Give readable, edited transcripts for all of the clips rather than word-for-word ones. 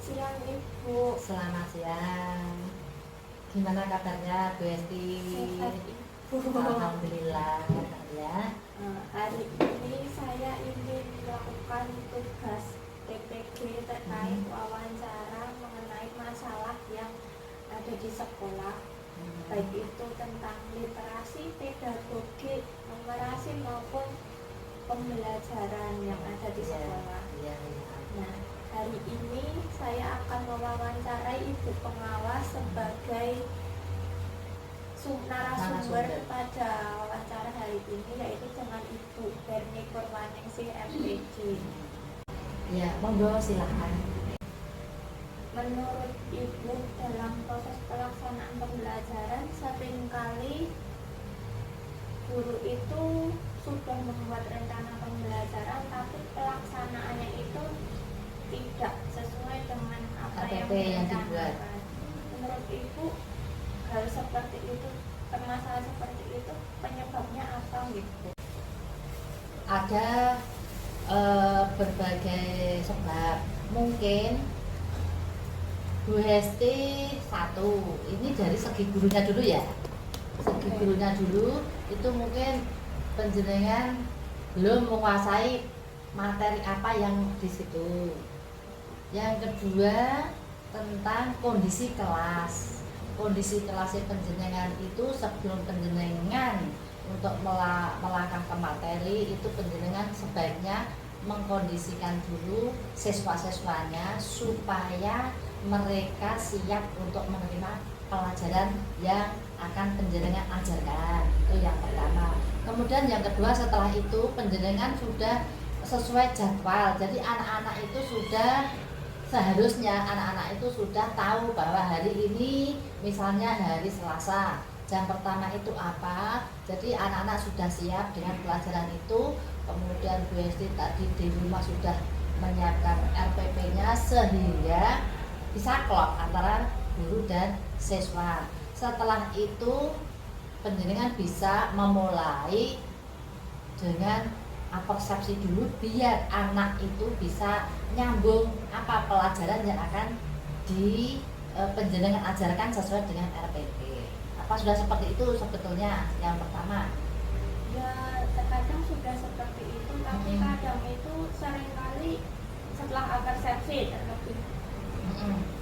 siang Ibu. Selamat siang. Gimana kabarnya Bu Esti? Sehat Ibu. Alhamdulillah ya. Hari ini saya ingin melakukan tugas TPG terkait wawancara mengenai masalah yang ada di sekolah, baik itu tentang literasi, pedagogi, numerasi maupun pembelajaran yang ada di sekolah. Nah, hari ini saya akan mewawancarai Ibu Pengawas sebagai narasumber pada wawancara hari ini, yaitu dengan Ibu Berni Purwaningsih MPG. Ya, monggo silakan. Menurut Ibu, dalam proses pelaksanaan pembelajaran seringkali guru itu sudah membuat rencana pembelajaran, tapi pelaksanaannya itu tidak sesuai dengan apa yang direncanakan. Menurut Ibu, hal seperti itu, permasalahan seperti itu penyebabnya apa gitu? Ada berbagai sebab. Mungkin Bu Hesti satu, ini dari segi gurunya dulu ya. Segi gurunya dulu itu mungkin penjenengan belum menguasai materi apa yang di situ. Yang kedua tentang kondisi kelas. Kondisi kelas penjenengan itu sebelum penjenengan untuk melangkah ke materi itu penjenengan sebaiknya mengkondisikan dulu siswa-siswanya supaya mereka siap untuk menerima pelajaran yang akan penjenengan ajarkan. Itu yang pertama. Kemudian yang kedua, setelah itu penjenengan sudah sesuai jadwal. Jadi anak-anak itu sudah seharusnya anak-anak itu sudah tahu bahwa hari ini misalnya hari Selasa jam pertama itu apa. Jadi anak-anak sudah siap dengan pelajaran itu. Kemudian Bu Esti tadi di rumah sudah menyiapkan RPP-nya sehingga bisa klop antara guru dan siswa. Setelah itu penjenengan bisa memulai dengan persepsi dulu biar anak itu bisa nyambung apa pelajaran yang akan di penjenengan ajarkan sesuai dengan RPP. Apa sudah seperti itu sebetulnya yang pertama? Ya, terkadang sudah seperti itu, tapi kadang itu seringkali setelah persepsi terlebih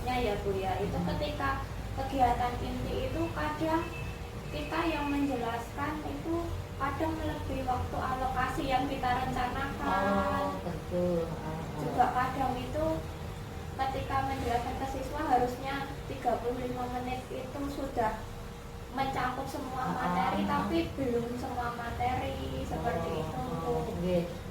ya Bu ya, itu ketika kegiatan inti itu kadang kita yang menjelaskan itu kadang melebihi waktu alokasi yang kita rencanakan. Betul. Juga kadang itu ketika menjelaskan ke siswa harusnya 35 menit itu sudah mencakup semua materi, tapi belum semua materi seperti itu.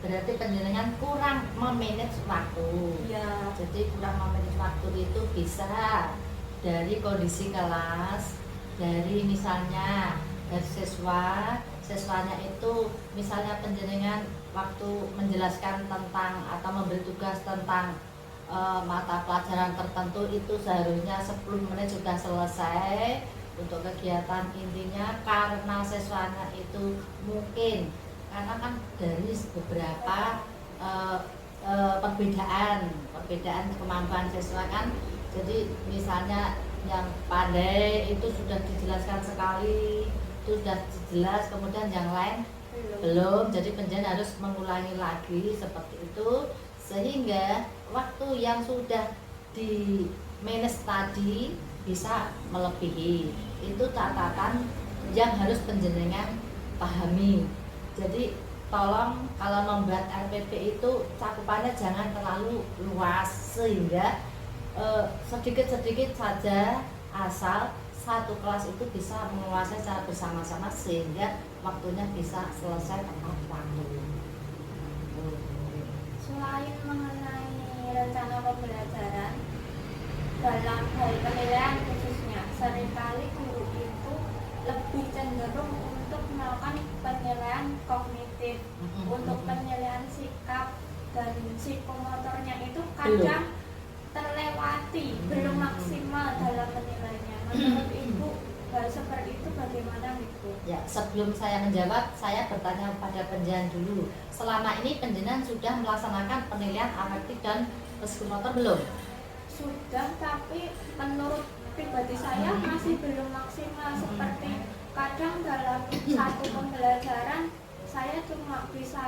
Berarti penjenengan kurang memanage waktu. Ya. Jadi kurang memanage waktu itu bisa dari kondisi kelas, dari misalnya dari siswanya itu misalnya penjenengan waktu menjelaskan tentang atau memberi tugas tentang mata pelajaran tertentu itu seharusnya 10 menit sudah selesai untuk kegiatan intinya, karena siswanya itu mungkin karena kan dari beberapa perbedaan kemampuan siswa kan. Jadi misalnya yang pandai itu sudah dijelaskan sekali, itu sudah jelas, kemudian yang lain belum. Jadi penjenengan harus mengulangi lagi seperti itu sehingga waktu yang sudah di manage tadi bisa melebihi. Itu catatan yang harus penjenengan pahami. Jadi tolong kalau membuat RPP itu cakupannya jangan terlalu luas sehingga sedikit-sedikit saja, asal satu kelas itu bisa menguasai secara bersama-sama sehingga waktunya bisa selesai tepat waktu. Selain mengenai rencana pembelajaran, dalam hal penilaian khususnya, seringkali guru itu lebih cenderung untuk melakukan penilaian kognitif. Untuk penilaian sikap dan psikomotornya itu kadang terlewati, belum maksimal dalam menilainya. Menurut Ibu, hal seperti itu bagaimana Ibu? Ya, sebelum saya menjawab, saya bertanya pada penjenengan dulu. Selama ini penjenengan sudah melaksanakan penilaian afektif dan psikomotor belum? sudah, tapi menurut pribadi saya masih belum maksimal. Seperti kadang dalam satu pembelajaran saya cuma bisa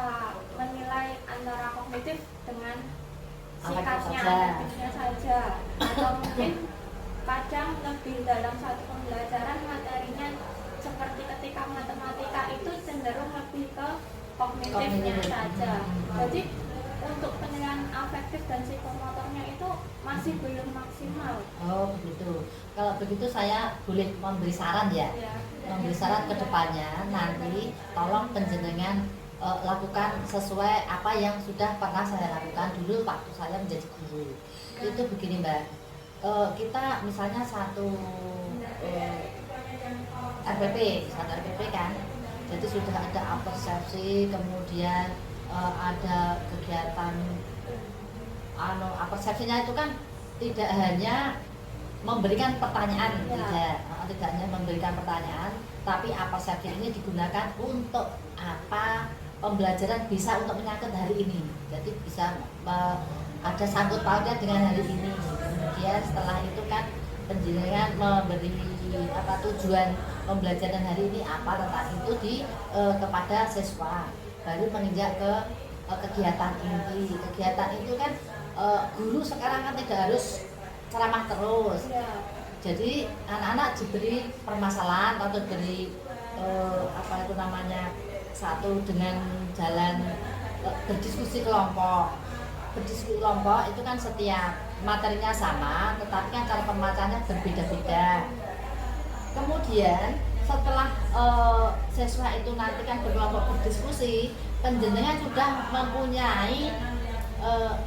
menilai antara kognitif dengan sikapnya, aktifnya saja, atau mungkin kadang lebih dalam satu pembelajaran materinya seperti ketika matematika itu cenderung lebih ke kognitifnya saja. Jadi untuk penilaian afektif dan psikomotornya itu masih belum maksimal. Oh begitu. Kalau begitu saya boleh memberi saran ya, memberi saran ke depannya nanti tolong penjenengan lakukan sesuai apa yang sudah pernah saya lakukan dulu waktu saya menjadi guru. Itu begini Mbak, kita misalnya satu RPP kan, jadi sudah ada persepsi, kemudian ada kegiatan persepsinya itu kan tidak hanya memberikan pertanyaan, tidak hanya memberikan pertanyaan, tapi persepsi ini digunakan untuk apa pembelajaran bisa untuk menyangkut hari ini, jadi bisa ada sangkut pautnya dengan hari ini. Kemudian setelah itu kan penjenengan memberi tujuan pembelajaran hari ini apa tentang itu kepada siswa, baru menginjak ke kegiatan inti. Kegiatan itu kan guru sekarang kan tidak harus ceramah terus, jadi anak-anak diberi permasalahan atau diberi satu dengan jalan berdiskusi kelompok. Berdiskusi kelompok itu kan setiap materinya sama, tetapi kan cara pembacanya berbeda-beda. Kemudian setelah siswa itu nanti kan berkelompok berdiskusi, penjenengan sudah mempunyai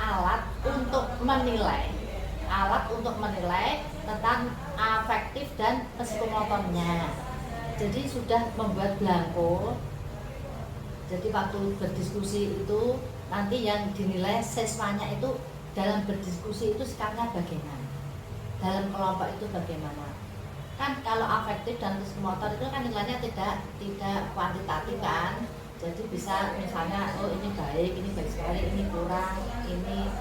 alat untuk menilai tentang afektif dan psikomotornya. Jadi sudah membuat belangko. Jadi waktu berdiskusi itu nanti yang dinilai siswanya itu dalam berdiskusi itu sikapnya bagaimana, dalam kelompok itu bagaimana. Kan kalau afektif dan psikomotor itu kan nilainya tidak kuantitatif kan. Jadi bisa misalnya ini baik sekali, ini kurang, ini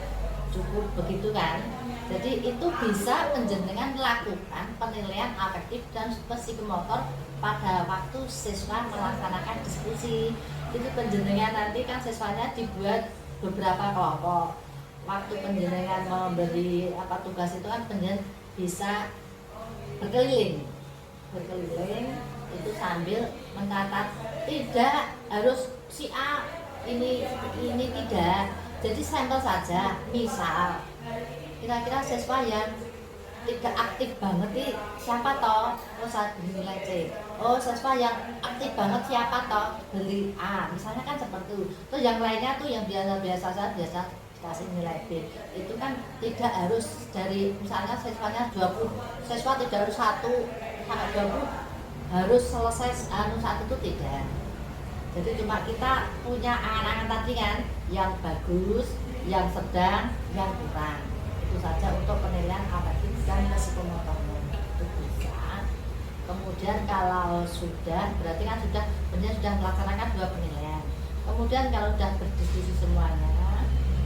cukup, begitu kan. Jadi itu bisa penjenengan melakukan penilaian afektif dan psikomotor pada waktu siswa melaksanakan diskusi. Itu penjenengan nanti kan siswanya dibuat beberapa kelompok. Waktu penjenengan memberi tugas itu kan penjenengan bisa berkeliling itu sambil mencatat, tidak harus si A ini tidak. Jadi sampel saja. Misal kira-kira siswa yang tidak aktif banget nih siapa toh? Saya nilai C. Siswa yang aktif banget siapa toh? Beli A. Misalnya kan seperti itu. Terus yang lainnya tuh yang biasa kasih nilai B. Itu kan tidak harus dari misalnya siswanya 20, siswa tidak harus 1-20 harus selesai satu itu tidak. Jadi cuma kita punya angan-angan tadi kan, yang bagus, yang sedang, yang kurang. Itu saja untuk penilaian afektif dan psikomotornya itu bisa. Kemudian kalau sudah, berarti kan sudah melaksanakan 2 penilaian. Kemudian kalau sudah berdiskusi semuanya,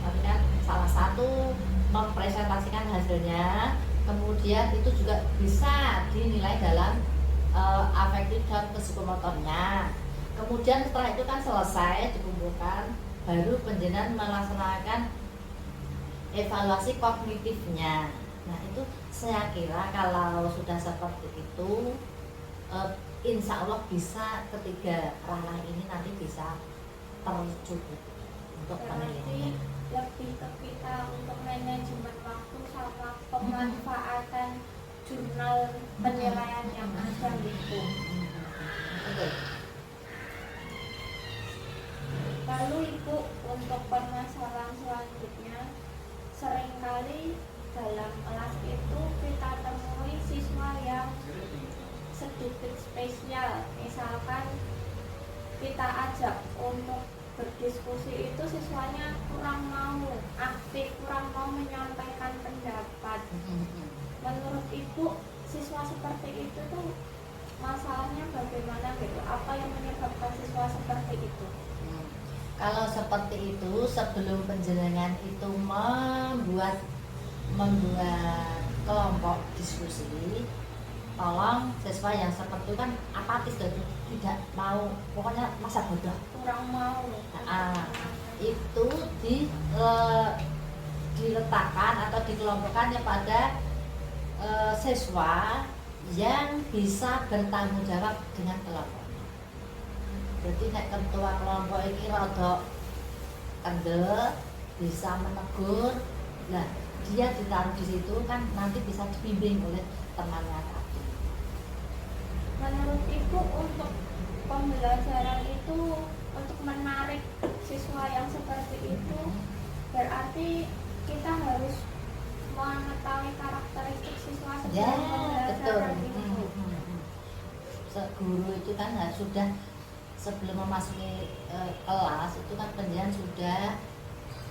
tapi kan salah satu mempresentasikan hasilnya, kemudian itu juga bisa dinilai dalam afektif dan psikomotornya. Kemudian setelah itu kan selesai dikumpulkan, baru penjenengan melaksanakan evaluasi kognitifnya. Nah itu saya kira kalau sudah seperti itu, insya Allah bisa ketiga ranah ini nanti bisa tercukup untuk penilaiannya. Lebih ke kita untuk manajemen waktu sama pemanfaatan jurnal penilaian yang ada itu. Lalu Ibu, untuk permasalahan selanjutnya, seringkali dalam kelas itu kita temui siswa yang sedikit spesial. Misalkan kita ajak untuk berdiskusi itu siswanya kurang mau aktif, kurang mau menyampaikan pendapat. Menurut Ibu, siswa seperti itu tuh masalahnya bagaimana gitu? Apa yang menyebabkan siswa seperti itu? Kalau seperti itu, sebelum penjenengan itu membuat membuat kelompok diskusi, tolong siswa yang seperti itu kan apatis dan tidak mau, pokoknya masa bodoh, kurang mau. itu diletakkan atau dikelompokkan pada siswa yang bisa bertanggung jawab dengan kelompoknya. Jadi nek ketua kelompok ini rada kendel, bisa menegur, nah dia ditaruh di situ kan nanti bisa dibimbing oleh temannya tadi. Menurut Ibu untuk pembelajaran itu untuk menarik siswa yang seperti itu berarti kita harus mengetahui karakteristik siswa Ya, sebelum betul. pembelajaran itu. Guru itu kan sudah sebelum memasuki kelas itu kan pendidikan sudah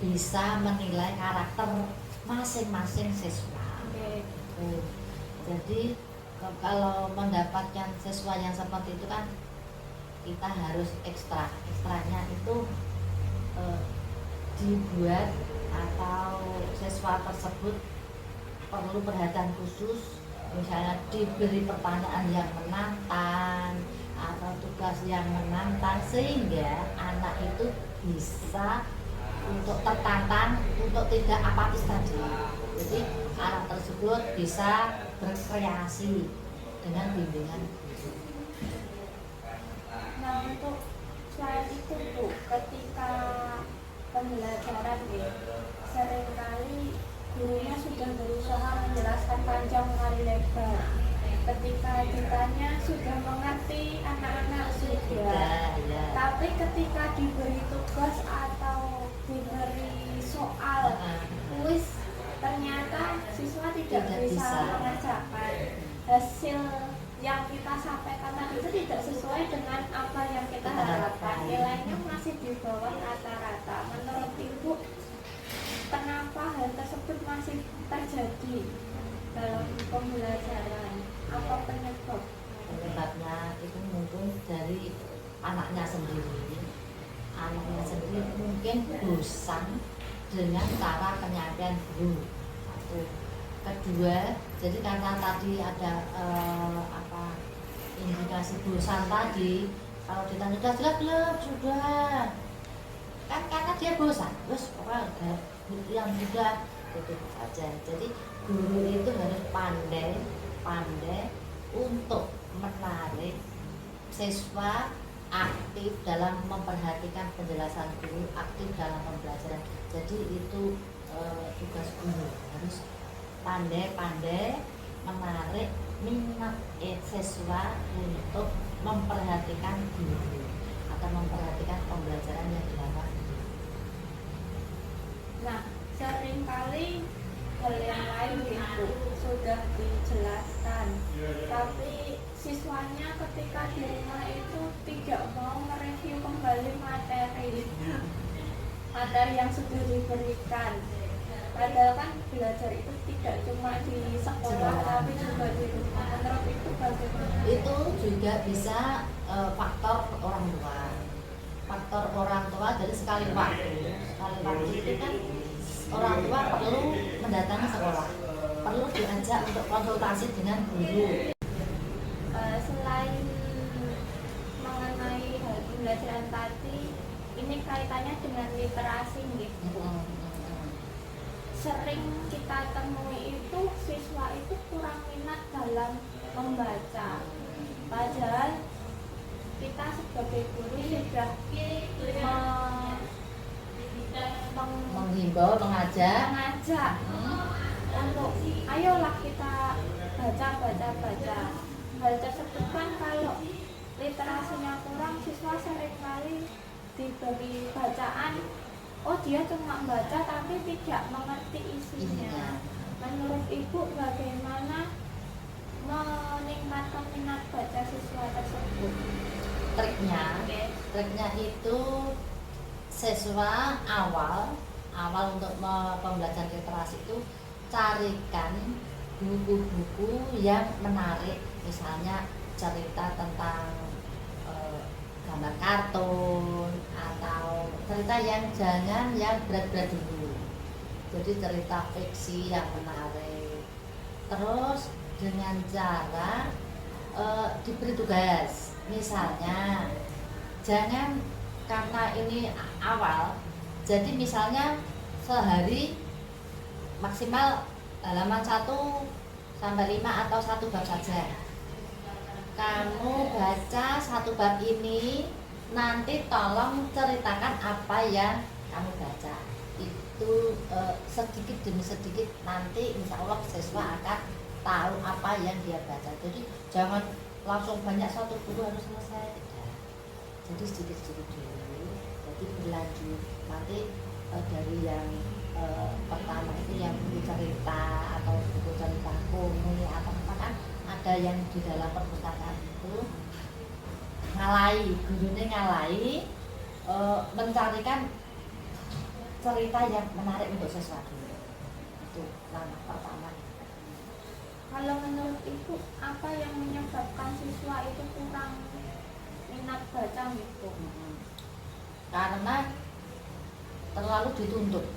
bisa menilai karakter masing-masing siswa. Oke. Jadi kalau mendapatkan siswa yang seperti itu kan kita harus ekstranya itu dibuat atau siswa tersebut perlu perhatian khusus, misalnya diberi pertanyaan yang menantang atau tugas yang menantang sehingga anak itu bisa untuk tertantang, untuk tidak apatis tadi. Jadi anak tersebut bisa berkreasi dengan bimbingan. Nah untuk selain itu Bu, ketika pembelajaran seringkali gurunya sudah berusaha menjelaskan panjang kali lebar. Ketika ditanya sudah mengerti, anak-anak sudah. Ya. Tapi ketika diberi tugas atau diberi soal kuis, ternyata siswa tidak bisa mengerjakan. Hasil yang kita sampaikan tadi itu tidak sesuai dengan apa yang kita harapkan. Nilainya masih di bawah rata-rata. Menurut Ibu, kenapa hal tersebut masih terjadi dalam pembelajaran? Apa penyebab? Penyebabnya itu mungkin dari anaknya sendiri. Anaknya sendiri mungkin bosan dengan cara penyampaian guru. Satu. Kedua, jadi karena tadi ada indikasi bosan tadi, kalau ditanya sudah jelas belum? Sudah. Kan karena dia bosan, terus pokoknya yang sudah itu saja. Jadi guru itu harus pandai untuk menarik siswa aktif dalam memperhatikan penjelasan guru, aktif dalam pembelajaran. Jadi itu tugas guru, harus pandai menarik minat siswa untuk memperhatikan guru atau memperhatikan pembelajaran yang dilakukan. Nah, seringkali hal yang lain itu sudah dijelaskan, tapi siswanya ketika di rumah itu tidak mau mereview kembali materi yang sudah diberikan. Padahal kan belajar itu tidak cuma di sekolah tapi juga di rumah. Menurut itu bagaimana? Itu juga bisa faktor orang tua. Faktor orang tua dari sekali waktu itu kan orang tua perlu mendatangi sekolah, perlu diajak untuk konsultasi dengan guru. Selain mengenai hal pembelajaran tadi, ini kaitannya dengan literasi gitu. Sering kita temui itu siswa itu kurang minat dalam membaca. Padahal kita sebagai guru sudah menghimbau, mengajak untuk ayolah kita baca. Hal tersebut kan kalau literasinya kurang, siswa seringkali diberi bacaan, oh dia cuma baca tapi tidak mengerti isinya. Menurut Ibu bagaimana meningkatkan minat baca siswa tersebut? Triknya itu siswa awal untuk pembelajaran literasi itu carikan buku-buku yang menarik, misalnya cerita tentang gambar kartun atau cerita yang jangan yang berat-berat dulu. Jadi cerita fiksi yang menarik. Terus dengan cara diberi tugas, misalnya jangan, karena ini awal, jadi misalnya sehari maksimal halaman 1 sampai 5 atau 1 bab saja. Kamu baca 1 bab ini, nanti tolong ceritakan apa yang kamu baca. Itu sedikit demi sedikit nanti insya Allah siswa akan tahu apa yang dia baca. Jadi jangan langsung banyak satu buku harus selesai, tidak. Jadi sedikit-sedikit dulu, jadi berlanjut. Nanti dari yang pertama itu yang buku cerita atau buku cerita komik atau apa kan, ada yang di dalam perpustakaan itu gurunya ngalai mencarikan cerita yang menarik untuk sesuatu. Itu langkah pertama. Kalau menurut Ibu, apa yang menyebabkan siswa itu kurang minat baca gitu? Karena terlalu dituntut.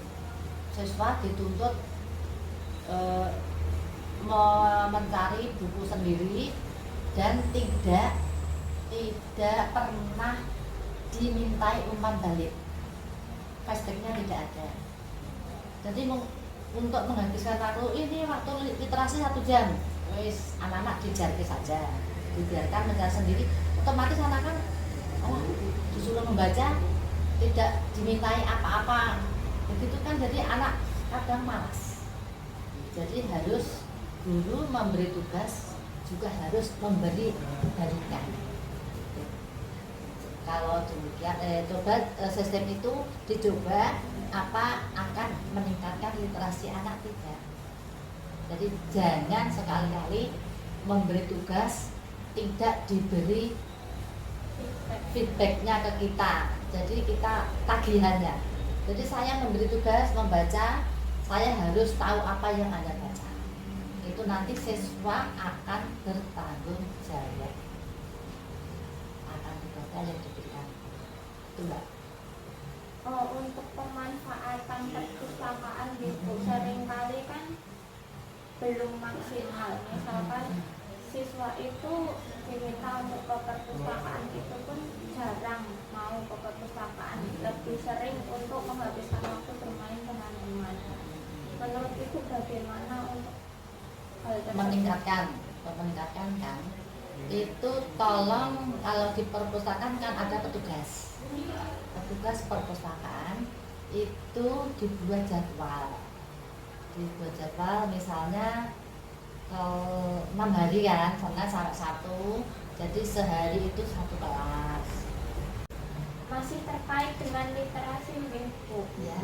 Siswa dituntut mencari buku sendiri dan tidak pernah dimintai umpan balik. Feedbacknya tidak ada. Jadi untuk menghabiskan waktu ini, waktu literasi 1 jam, wis anak-anak dijarke saja, dibiarkan mencari sendiri. Otomatis anak kan disuruh membaca, tidak dimintai apa-apa, begitu kan, jadi anak kadang malas. Jadi harus guru memberi tugas juga harus memberi balikan. Kalau demikian, coba sistem itu dicoba, apa akan meningkatkan literasi anak? Tidak. Jadi jangan sekali-kali memberi tugas tidak diberi feedbacknya ke kita. Jadi kita tagihannya. Jadi saya memberi tugas membaca, saya harus tahu apa yang Anda baca. Itu nanti siswa akan bertanggung jawab akan dibaca yang diberikan. Itu Mbak. Untuk pemanfaatan perpustakaan gitu, seringkali kan belum maksimal. Misalkan siswa itu diminta untuk ke perpustakaan, itu pun jarang mau ke perpustakaan, lebih sering untuk menghabiskan waktu bermain dengan teman. Menurut Ibu bagaimana untuk hal tersebut? meningkatkan kan? Itu tolong, kalau di perpustakaan kan ada petugas perpustakaan itu dibuat jadwal misalnya 6 hari kan, Senin sampai Sabtu, jadi sehari itu 1 kelas. Masih terkait dengan literasi Bu, Ya.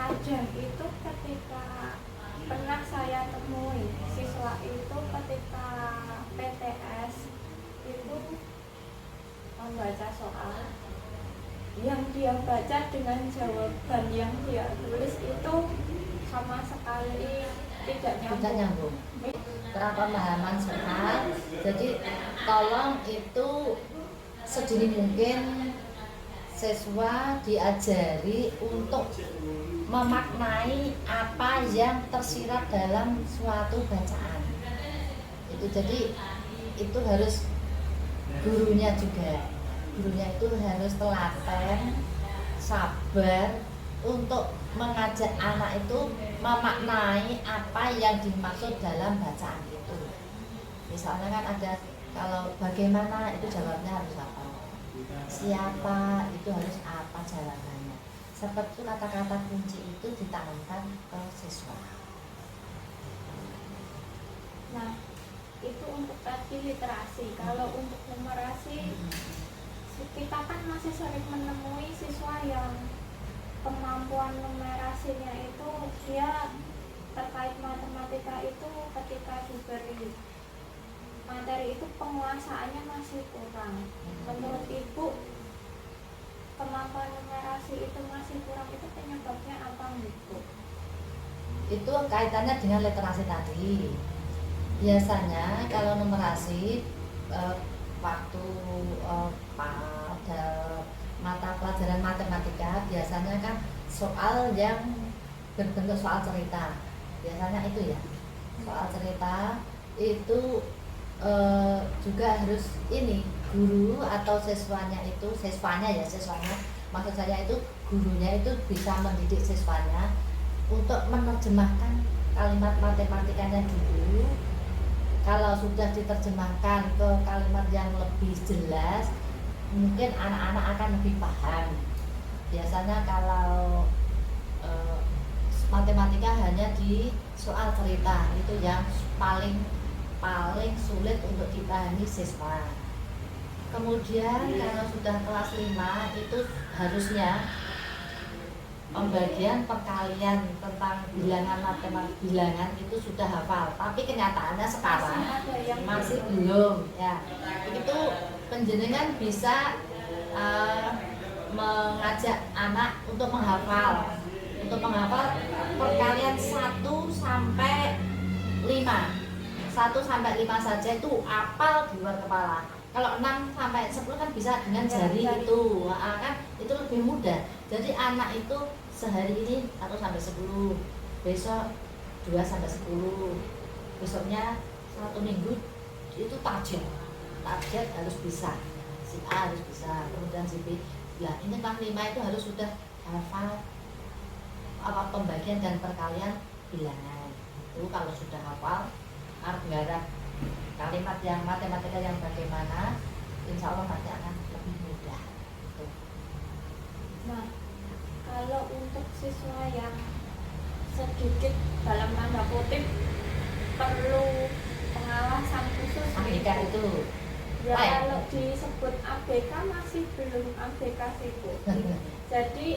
kadang itu ketika pernah saya temui siswa itu ketika PTS itu membaca soal, yang dia baca dengan jawaban yang dia tulis itu sama sekali tidak nyambung. Kurang pemahaman soal. Jadi tolong itu sedini mungkin siswa diajari untuk memaknai apa yang tersirat dalam suatu bacaan. Itu jadi itu harus gurunya itu harus telaten, sabar untuk mengajak anak itu memaknai apa yang dimaksud dalam bacaan itu. Misalnya kan ada, kalau bagaimana itu jawabnya harus apa, siapa itu harus apa jawabannya. Seperti itu kata-kata kunci itu ditanamkan ke siswa. Nah, itu untuk tadi literasi. Kalau untuk numerasi, kita kan masih sering menemui siswa yang kemampuan numerasinya itu, dia terkait matematika itu ketika diberi materi itu penguasaannya masih kurang. Menurut Ibu, kemampuan numerasi itu masih kurang, itu penyebabnya apa Bu? Itu kaitannya dengan literasi tadi. Biasanya kalau numerasi waktu pada mata pelajaran matematika biasanya kan soal yang berbentuk soal cerita. Biasanya itu ya, soal cerita itu juga harus ini guru atau siswanya maksud saya itu gurunya itu bisa mendidik siswanya untuk menerjemahkan kalimat matematikanya dulu. Kalau sudah diterjemahkan ke kalimat yang lebih jelas, mungkin anak-anak akan lebih paham. Biasanya kalau matematika hanya di soal cerita, itu yang paling sulit untuk dipahami siswa. Kemudian kalau sudah kelas 5 itu harusnya pembagian perkalian tentang bilangan itu sudah hafal, tapi kenyataannya sekarang masih belum ya. Itu penjenengan bisa mengajak anak untuk menghafal perkalian 1 sampai 5 saja itu hafal di luar kepala. Kalau 6 sampai 10 kan bisa dengan jari itu, kan itu lebih mudah. Jadi anak itu sehari ini 1 sampai 10, besok 2 sampai 10, besoknya 1 minggu itu target harus bisa, si A harus bisa, kemudian si B. Nah ini kelas 5 itu harus sudah hafal pembagian dan perkalian bilangan. Itu kalau sudah hafal garap kalimat yang matematika yang bagaimana, insya Allah nanti akan lebih mudah. Nah, kalau untuk siswa yang sedikit dalam tanda kutip perlu pengawasan khusus ABK itu ya, kalau disebut ABK masih belum ABK sih Bu. Jadi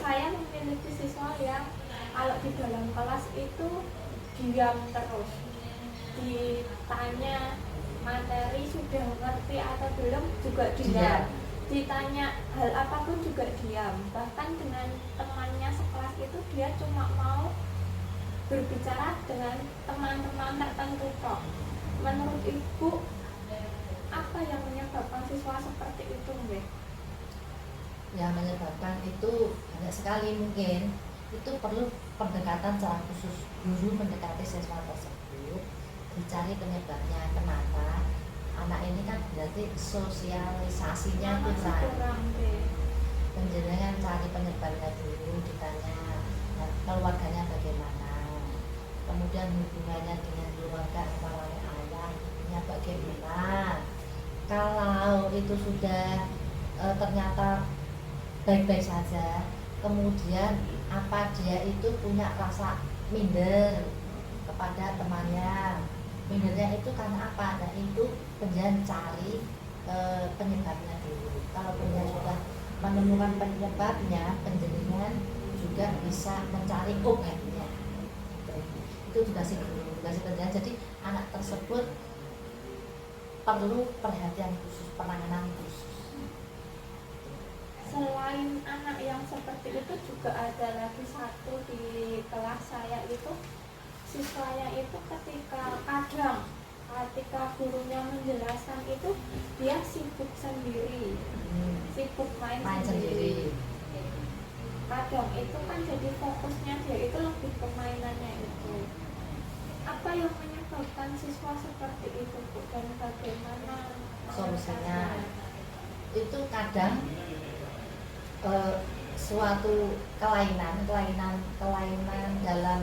saya memiliki siswa yang kalau di dalam kelas itu diam terus, ditanya materi sudah ngerti atau belum juga diam, ditanya hal apapun juga diam. Bahkan dengan temannya sekelas itu dia cuma mau berbicara dengan teman-teman tertentu kok. Menurut Ibu apa yang menyebabkan siswa seperti itu, Mbak? Yang menyebabkan itu banyak sekali, mungkin itu perlu pendekatan secara khusus. Guru mendekati siswa tersebut, dicari penyebabnya kenapa anak ini kan berarti sosialisasinya kurang. Penjenengan cari penyebabnya dulu, ditanya keluarganya bagaimana, kemudian hubungannya dengan keluarga antara ayahnya bagaimana. Kalau itu sudah ternyata baik-baik saja, kemudian apa dia itu punya rasa minder kepada temannya, mindernya itu karena apa? Nah itu penjenengan cari penyebabnya dulu. Kalau penjenengan sudah menemukan penyebabnya, penjenengan juga bisa mencari obatnya. Itu tugas guru, tugas penjenengan. Jadi anak tersebut perlu perhatian khusus, penanganan khusus. Selain anak yang seperti itu juga ada lagi satu di kelas saya itu, siswanya itu ketika gurunya menjelaskan itu dia sibuk sendiri, sibuk main sendiri. Kadang itu kan jadi fokusnya dia itu lebih ke mainannya itu. Apa yang menyebabkan siswa seperti itu, Bu? Dan bagaimana solusinya? Itu kadang suatu kelainan dalam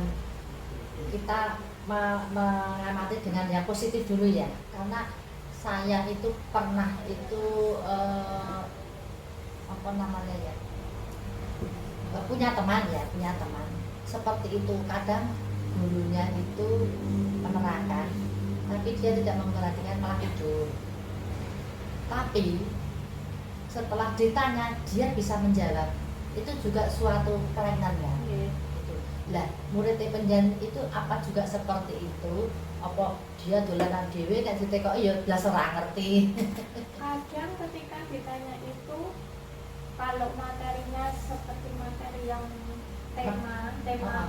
kita mengamati dengan yang positif dulu ya. Karena saya itu pernah itu punya teman seperti itu. Kadang gurunya itu menerangkan, tapi dia tidak memperhatikan, malah tidur. Tapi setelah ditanya dia bisa menjawab, itu juga suatu kelainan ya. Gitu. Lah murid penjen itu apa juga seperti itu? Apa dia dolanan dhewe nek ditekoki ya blas ora ngerti. Kadang ketika ditanya itu, kalau materinya seperti materi yang tema IPA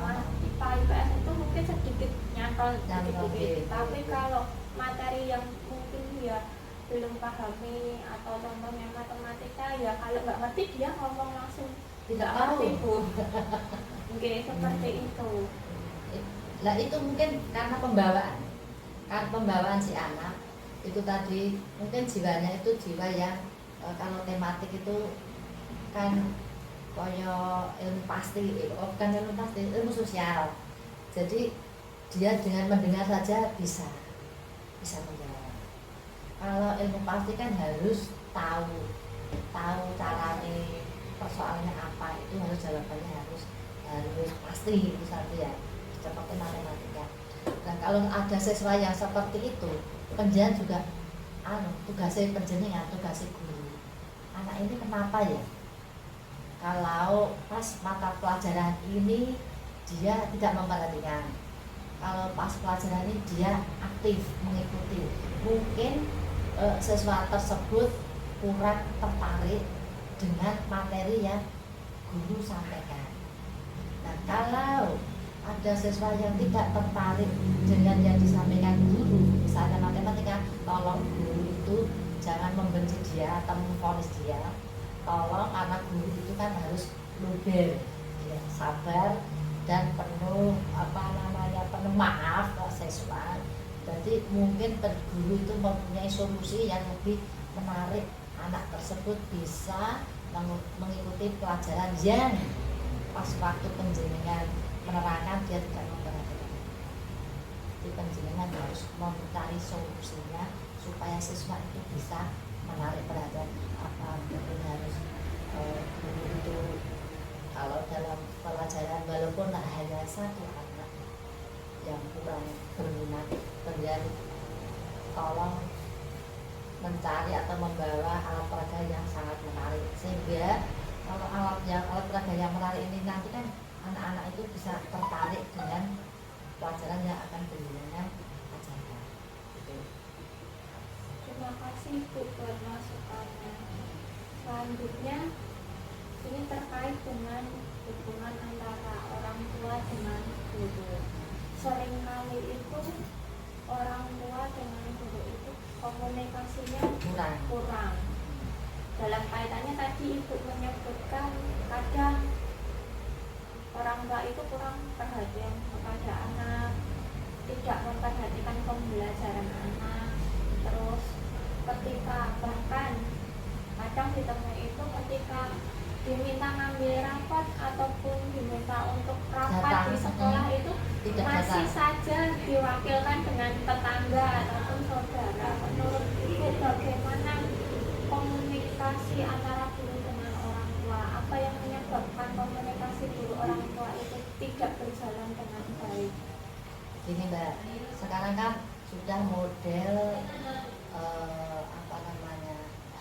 IPS itu mungkin sedikit nyantol sedikit. Tapi kalau materi yang mungkin dia belum pahami atau contohnya matematika, ya kalau nggak ngerti dia ngomong langsung tidak tahu. Bu. Oke, seperti itu. Nah itu mungkin karena pembawaan si anak itu tadi, mungkin jiwanya itu jiwa yang kalau tematik itu kan koyo ilmu pasti, bukan ilmu pasti, ilmu sosial. Jadi dia dengan mendengar saja bisa menjawab. Kalau ilmu pasti kan harus tahu caranya persoalannya apa, itu harus jawabannya harus pasti, itu satu ya, seperti matematika. Nah kalau ada siswa yang seperti itu, penjenengan juga tugasnya penjenengan, tugasnya guru, anak ini kenapa ya kalau pas mata pelajaran ini dia tidak memperhatikan, kalau pas pelajaran ini dia aktif mengikuti, mungkin siswa tersebut kurang tertarik dengan materi yang guru sampaikan. Nah kalau ada siswa yang tidak tertarik dengan yang disampaikan guru, misalnya matematika, tolong guru itu jangan membenci dia atau memvonis dia. Tolong, karena guru itu kan harus luber, ya, sabar dan penuh penuh maaf ke siswa. Jadi mungkin guru itu mempunyai solusi yang lebih menarik anak tersebut bisa mengikuti pelajaran yang pas waktu penjenengan menerangkan dia tidak memperhatikan. Jadi penjenengan harus mencari solusinya supaya siswa itu bisa menarik perhatian. Apa mungkin harus guru itu kalau dalam pelajaran walaupun hanya satu anak yang kurang berminat, kemudian tolong mencari atau membawa alat peraga yang sangat menarik, sehingga kalau alat peraga yang menarik ini nanti kan anak-anak itu bisa tertarik dengan pelajaran yang akan penjenengan ajarkan. Gitu. Terima kasih Bu buat masukannya. Selanjutnya ini terkait dengan hubungan antara orang tua dengan guru. Seringkali itu orang tua dengan guru itu komunikasinya kurang. Dalam kaitannya tadi Ibu menyebutkan kadang orang tua itu kurang perhatian kepada anak, tidak memperhatikan pembelajaran anak. Terus ketika bahkan kadang ditemui itu ketika diminta ngambil rapat ataupun diminta untuk rapat di sekolah itu masih saja diwakilkan dengan tetangga ataupun saudara. Menurut Ibu bagaimana komunikasi antara guru dengan orang tua? Apa yang menyebabkan komunikasi guru orang tua itu tidak berjalan dengan baik? Gini Mbak, sekarang kan sudah model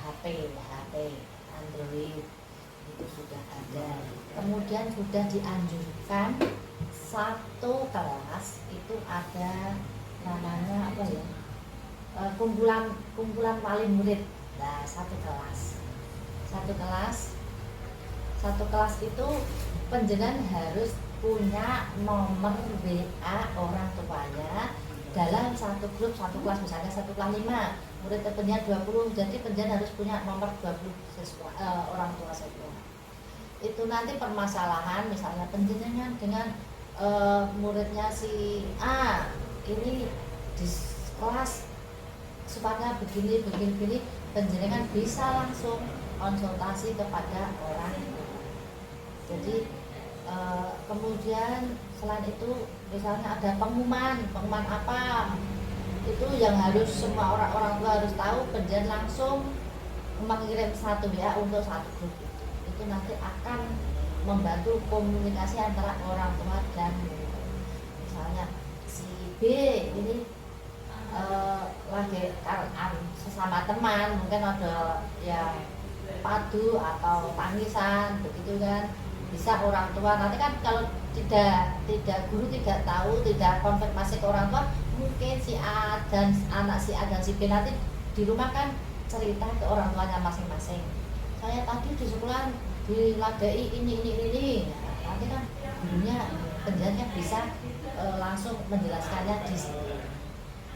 HP Android itu sudah ada. Kemudian sudah dianjurkan satu kelas itu ada namanya apa ya? Kumpulan wali murid. Nah, satu kelas itu penjenengan harus punya nomor WA orang tuanya dalam satu grup, satu kelas, misalnya satu kelas 5 murid terpennya 20, jadi penjenengan harus punya nomor 20 orang tua siswa. Itu nanti permasalahan misalnya penjenengan dengan muridnya si A ini di kelas supaya begini, penjenengan bisa langsung konsultasi kepada orang. Jadi kemudian selain itu misalnya ada pengumuman apa itu yang harus semua orang tua harus tahu, penjenengan langsung mengirim satu ya untuk satu grup itu nanti akan membantu komunikasi antara orang tua dan murid. Misalnya si B ini lagi sesama teman mungkin ada yang padu atau tangisan begitu kan, bisa orang tua nanti kan kalau tidak guru tidak tahu, tidak konfirmasi ke orang tua, mungkin si A dan anak si A dan si B nanti di rumah kan cerita ke orang tuanya masing-masing, saya tadi di sekolah diladai ini. Nah, nanti kan gurunya penjenengan bisa langsung menjelaskannya di sini.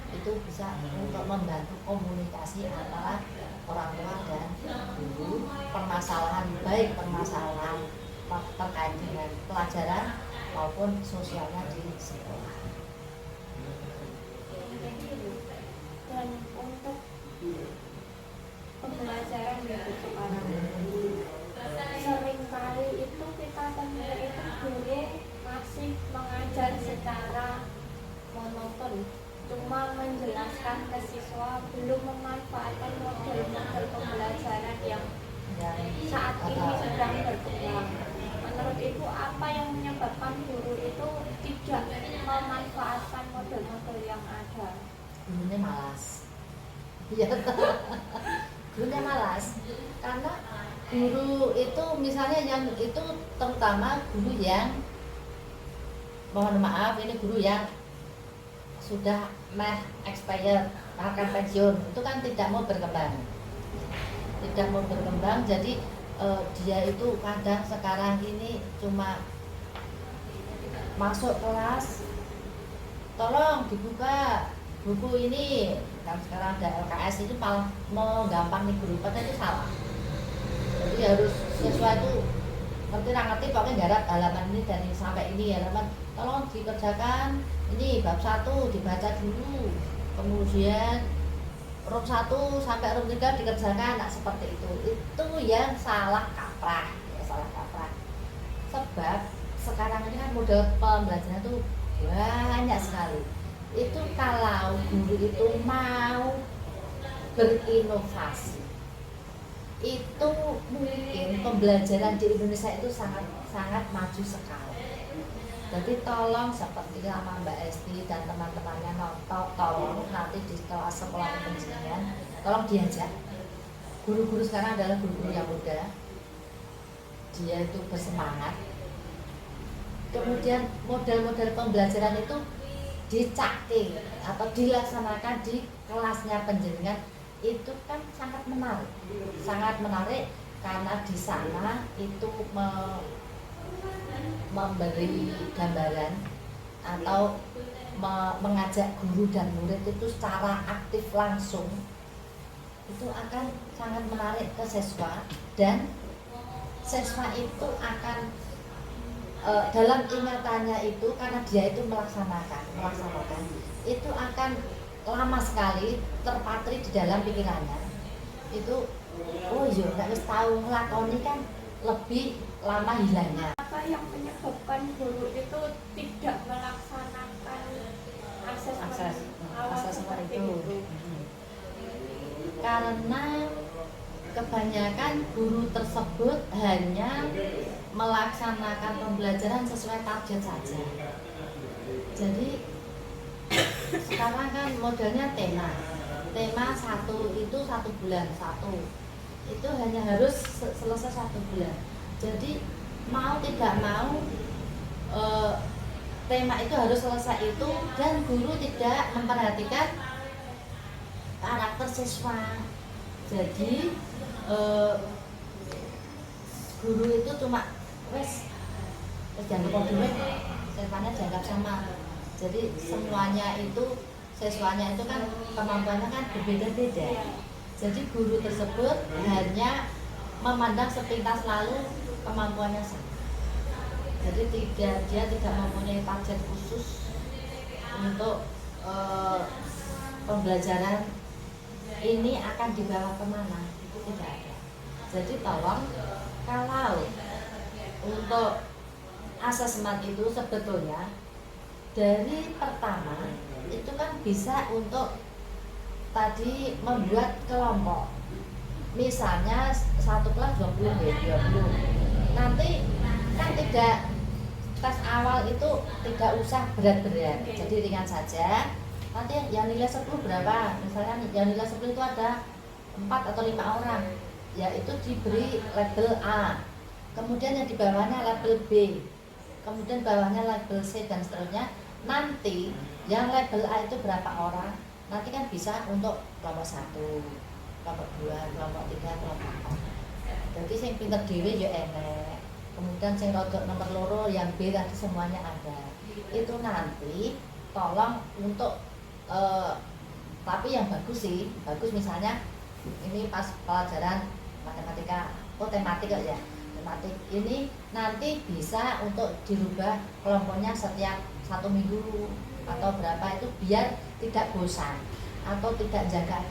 Itu bisa untuk membantu komunikasi antara orang tua dan guru, permasalahan terkait dengan pelajaran maupun sosialnya di sekolah. Dan untuk pembelajaran gitu sekarang sering kali itu kita temui itu guru masih mengajar secara monoton, cuma menjelaskan ke siswa, belum memanfaatkan model-model pembelajaran yang saat ini sedang berkembang. Menurut Ibu, apa yang menyebabkan guru itu tidak memanfaatkan model-model yang ada? Gurunya malas. Iya, gurunya malas. Karena guru itu misalnya yang itu terutama guru yang, mohon maaf, ini guru yang sudah expired, akan pensiun, itu kan tidak mau berkembang, jadi dia itu kadang sekarang ini cuma masuk kelas, tolong dibuka buku ini, kan sekarang ada LKS, itu malah menggampang nih guru, padahal itu salah. Jadi harus siswa itu ngerti pokoknya garap halaman ini dari sampai ini halaman, tolong dikerjakan ini bab 1 dibaca dulu, kemudian room 1 sampai room 3 dikerjakan. Nah seperti itu yang salah kaprah ya, salah kaprah. Sebab sekarang ini kan model pembelajaran itu banyak sekali. Itu kalau guru itu mau berinovasi, itu mungkin pembelajaran di Indonesia itu sangat maju sekali. Jadi tolong seperti sama Mbak Esti dan teman-temannya, tolong nanti di kelas sekolah pendidikan tolong diajak. Guru-guru sekarang adalah guru-guru yang muda, dia itu bersemangat. Kemudian model-model pembelajaran itu dicakti atau dilaksanakan di kelasnya penjenengan, itu kan sangat menarik karena di sana itu memberi gambaran atau mengajak guru dan murid itu secara aktif langsung, itu akan sangat menarik ke siswa, dan siswa itu akan dalam ingatannya itu, karena dia itu melaksanakan itu akan lama sekali terpatri di dalam pikirannya. Itu oh iya nek wis tahu nglakoni kan lebih lama hilangnya. Apa yang menyebabkan guru itu tidak melaksanakan asesmen itu? Karena kebanyakan guru tersebut hanya melaksanakan pembelajaran sesuai target saja. Jadi sekarang kan modelnya tema 1 itu 1 bulan, itu hanya harus selesai 1 bulan. Jadi mau tidak mau tema itu harus selesai itu, dan guru tidak memperhatikan karakter siswa. Jadi guru itu cuma wes jangan lupa duit, siswanya dianggap sama. Jadi semuanya itu, siswanya itu kan kemampuannya kan berbeda-beda. Jadi guru tersebut hanya memandang sepintas lalu kemampuannya sama. Jadi dia tidak mempunyai target khusus untuk pembelajaran ini akan dibawa kemana, itu tidak ada. Jadi tolong, kalau untuk asesmen itu sebetulnya dari pertama itu kan bisa untuk tadi membuat kelompok, misalnya 1 kelas 20 ya 20. Nanti kan tidak, tes awal itu tidak usah berat-berat, jadi ringan saja. Nanti yang nilai 10 berapa, misalnya yang nilai 10 itu ada 4 atau 5 orang, ya itu diberi label A, kemudian yang di bawahnya label B, kemudian bawahnya label C, dan seterusnya. Nanti yang label A itu berapa orang, nanti kan bisa untuk kelompok 1, kelompok 2, kelompok 3, kelompok 4. Jadi yang pinter dhewe ya enek, kemudian yang rodok nomor loro yang B tadi semuanya ada. Itu nanti tolong untuk tapi yang bagus sih, bagus misalnya ini pas pelajaran matematika, tematik ya. tematik ini nanti bisa untuk dirubah kelompoknya setiap 1 minggu atau berapa itu biar tidak bosan atau tidak jaga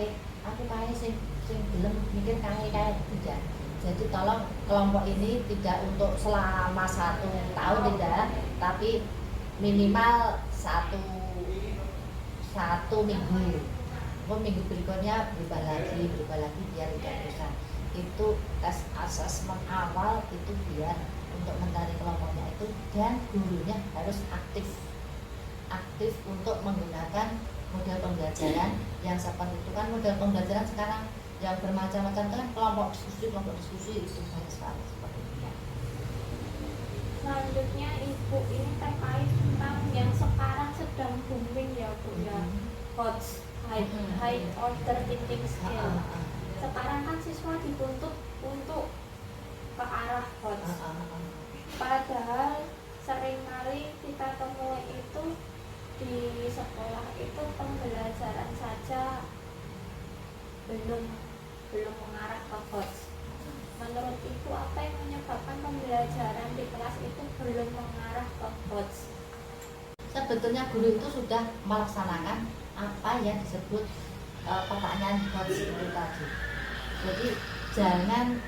aku kayak sing belum mikir kayak tidak. Jadi tolong kelompok ini tidak untuk selama 1 tahun tidak, tapi minimal satu minggu. Minggu berikutnya berubah lagi biar tidak bosan. Itu tes asesmen awal itu biar untuk mencari kelompoknya itu, dan gurunya harus aktif untuk menggunakan model pembelajaran yang seperti itu. Kan model pembelajaran sekarang yang bermacam-macam kan, kelompok diskusi itu banyak sekali seperti itu. Selanjutnya Ibu ini terkait tentang yang sekarang sedang booming ya Bu ya, HOTS, high order thinking skill. Sekarang kan siswa dituntut untuk ke arah HOTS. Padahal seringkali kita temui itu di sekolah itu pembelajaran saja belum mengarah ke HOTS. Menurut Ibu apa yang menyebabkan pembelajaran di kelas itu belum mengarah ke HOTS? Sebetulnya guru itu sudah melaksanakan apa yang disebut pertanyaan HOTS itu tadi. Jadi jangan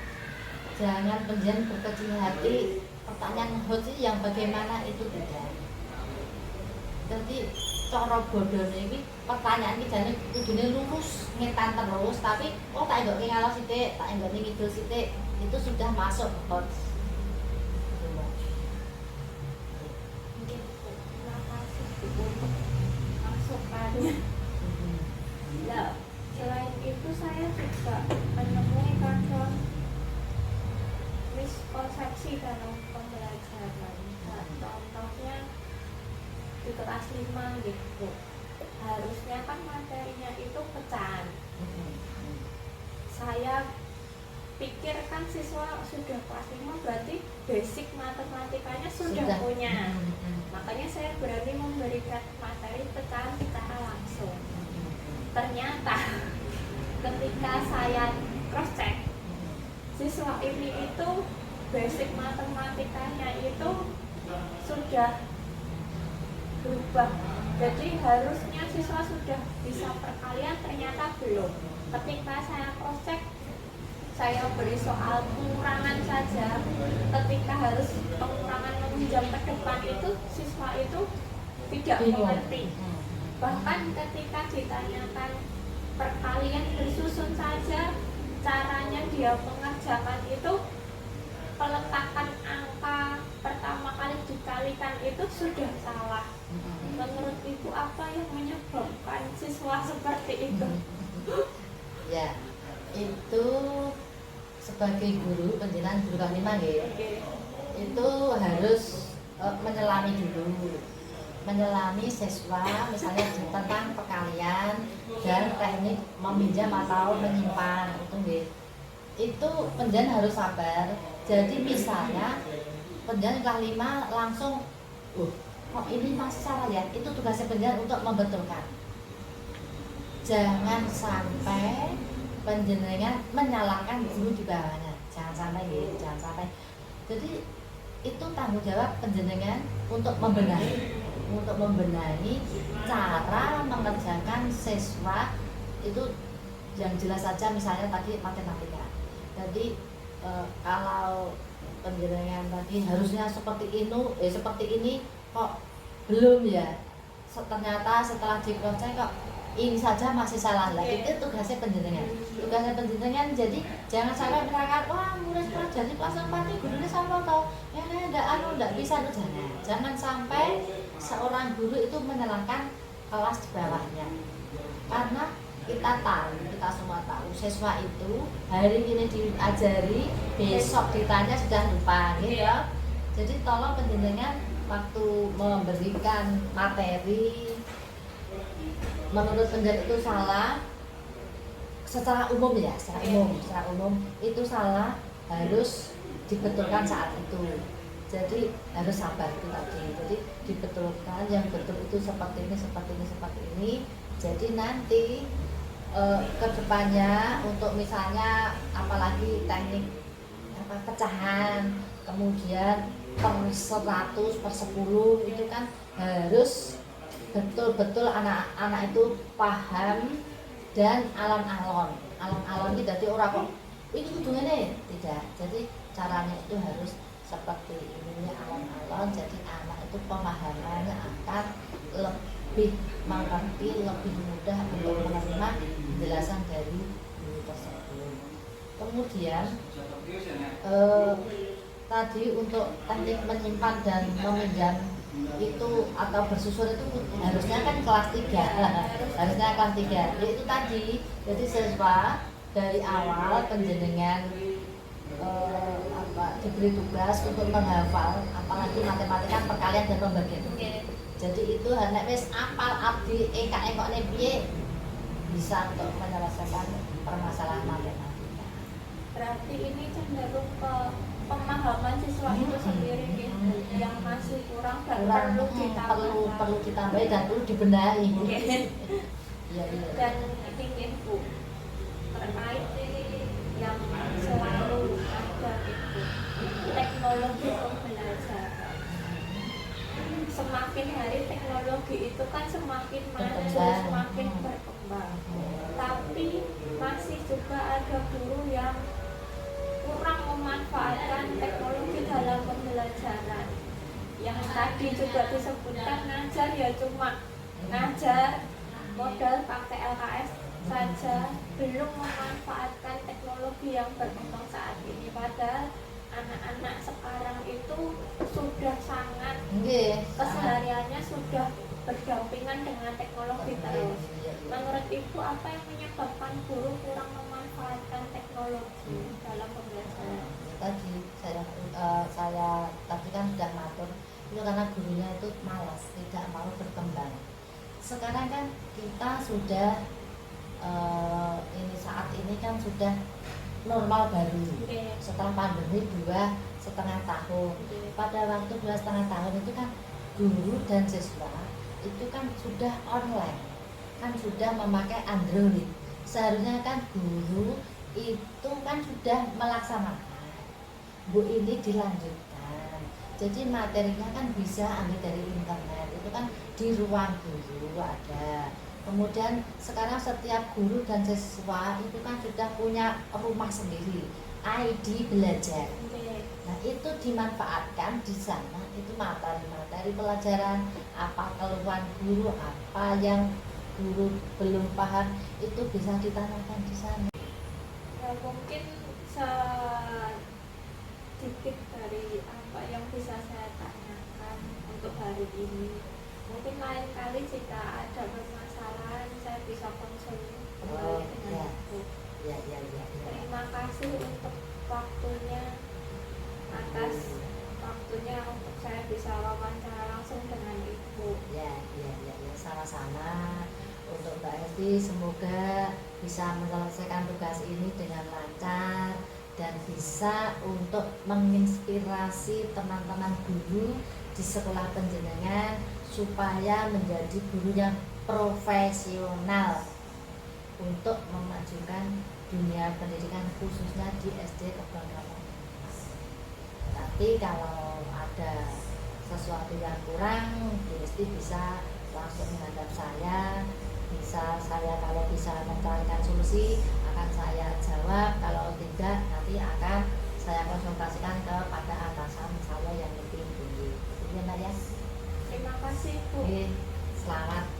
penjen berkecil hati, pertanyaan HOTS yang bagaimana itu tidak. Jadi cara bodohnya ini pertanyaan ini jadi kudune lurus ngetan terus, tapi tak enggak ngalor sithik, tak enggak ngidul sithik, itu sudah masuk HOTS. Terima kasih untuk masukannya. Nah, selain itu saya juga menemui kadang miskonsepsi dalam pembelajaran. Nah, contohnya di kelas 5 gitu, harusnya kan materinya itu pecahan. Saya pikir kan siswa sudah kelas 5 berarti basic matematikanya sudah punya. Makanya saya berani memberikan materi pecahan secara langsung. Ternyata ketika saya cross check, siswa ini itu basic matematikanya itu sudah berubah. Jadi harusnya siswa sudah bisa perkalian, ternyata belum. Ketika saya cross check, saya beri soal pengurangan saja, ketika harus pengurangan meminjam ke depan itu siswa itu tidak mengerti. Bahkan ketika ditanyakan perkalian bersusun saja, caranya dia mengerjakan itu peletakan angka pertama kali dikalikan itu sudah salah. Menurut Ibu apa yang menyebabkan siswa seperti itu? Ya, itu sebagai guru penjenengan guru kelas 5 ya, itu harus menyelami siswa misalnya tentang perkalian dan teknik meminjam atau menyimpan itu penjenengan harus sabar. Jadi misalnya penjenengan kelas 5 langsung kok ini masih salah ya, itu tugasnya penjenengan untuk membetulkan. Jangan sampai penjenengan menyalahkan guru di bawahnya, jangan sampai. Jadi itu tanggung jawab penjenengan untuk membenahi cara mengerjakan siswa itu yang jelas saja. Misalnya tadi matematika, jadi kalau penjenengan tadi harusnya seperti ini kok belum ya, ternyata setelah di cross check kok ini saja masih salah lah. Itu tugasnya penjenengan. Jadi jangan sampai misalkan wah murid pelajari kelas 4 ini gurunya sama tau ya enggak bisa tuh, jangan sampai seorang guru itu menyalahkan kelas di bawahnya. Karena kita semua tahu siswa itu hari ini diajari, besok ditanya sudah lupa gitu ya. Jadi tolong penjenengan waktu memberikan materi menurut penjenengan itu salah secara umum itu salah, harus dibetulkan saat itu. Jadi harus sabar itu tadi. Jadi dibetulkan yang betul itu seperti ini. Jadi kedepannya untuk misalnya apalagi teknik apa pecahan, kemudian per 100 per 10 itu kan harus betul-betul anak-anak itu paham dan alon-alon. Alon-alon itu dadi ora kok ini hubungannya tidak. Jadi caranya itu harus seperti ini alon-alon, jadi anak itu pemahamannya akan lebih mengerti, lebih mudah untuk menerima penjelasan dari guru tersebut. Kemudian tadi untuk teknik menyimpan dan meminjam itu atau bersusun itu harusnya kan kelas 3 harusnya kelas 3 itu tadi. Jadi siswa dari awal penjenengan diberi tugas untuk menghafal, apalagi matematika perkalian dan pembagian. Jadi itu nek wis apal abdi engkak-engkokne piye bisa untuk menyelesaikan permasalahan matematika. Berarti ini cenderung ke pemahaman siswa itu sendiri gitu, yang masih kurang dan perlu ditambahi dan perlu dibenahi. Iya. Dan ini Bu, terkait yang selalu ada itu teknologi pembelajaran. Semakin hari teknologi itu kan semakin maju, semakin berkembang. Tapi masih juga ada guru yang kurang memanfaatkan teknologi dalam pembelajaran. Yang tadi juga disebutkan ngajar ya cuma ngajar modal pakai LKS saja, belum memanfaatkan teknologi yang berkembang saat ini. Padahal anak-anak sekarang itu sudah sangat kesehariannya sudah berdampingan dengan teknologi terus. Menurut Ibu, apa yang menyebabkan guru kurang memanfaatkan teknologi dalam pembelajaran? Tadi saya tadi kan sudah matur itu karena gurunya itu malas, tidak mau berkembang. Sekarang kan kita sudah ini saat ini kan sudah normal baru. Setelah pandemi 2,5 tahun. Pada waktu 2,5 tahun itu kan guru dan siswa itu kan sudah online, kan sudah memakai Android. Seharusnya kan guru itu kan sudah melaksanakan, Bu ini dilanjutkan. Jadi materinya kan bisa ambil dari internet, itu kan di ruang guru ada. Kemudian sekarang setiap guru dan siswa itu kan sudah punya rumah sendiri, ID belajar. Nah itu dimanfaatkan di sana, itu materi pelajaran, apa keluhan guru, apa yang guru belum paham itu bisa ditanyakan di sana. Ya, mungkin sedikit dari apa yang bisa saya tanyakan untuk hari ini. Mungkin lain kali jika ada permasalahan saya bisa konsul kembali dengan Ibu. Ya. Terima kasih untuk waktunya, atas waktunya untuk saya bisa wawancara langsung dengan Ibu. Ya, sama-sama. Untuk Mbak Esti semoga bisa menyelesaikan tugas ini dengan lancar dan bisa untuk menginspirasi teman-teman guru di sekolah panjenengan supaya menjadi guru yang profesional untuk memajukan dunia pendidikan khususnya di SD Kebangkalan. Tapi kalau ada sesuatu yang kurang, Esti bisa langsung menghadap saya. Bisa saya kalau bisa mencarikan solusi akan saya jawab, kalau tidak nanti akan saya konsultasikan kepada atasan saya yang lebih tinggi. Ya Mbak ya. Terima kasih Bu. Selamat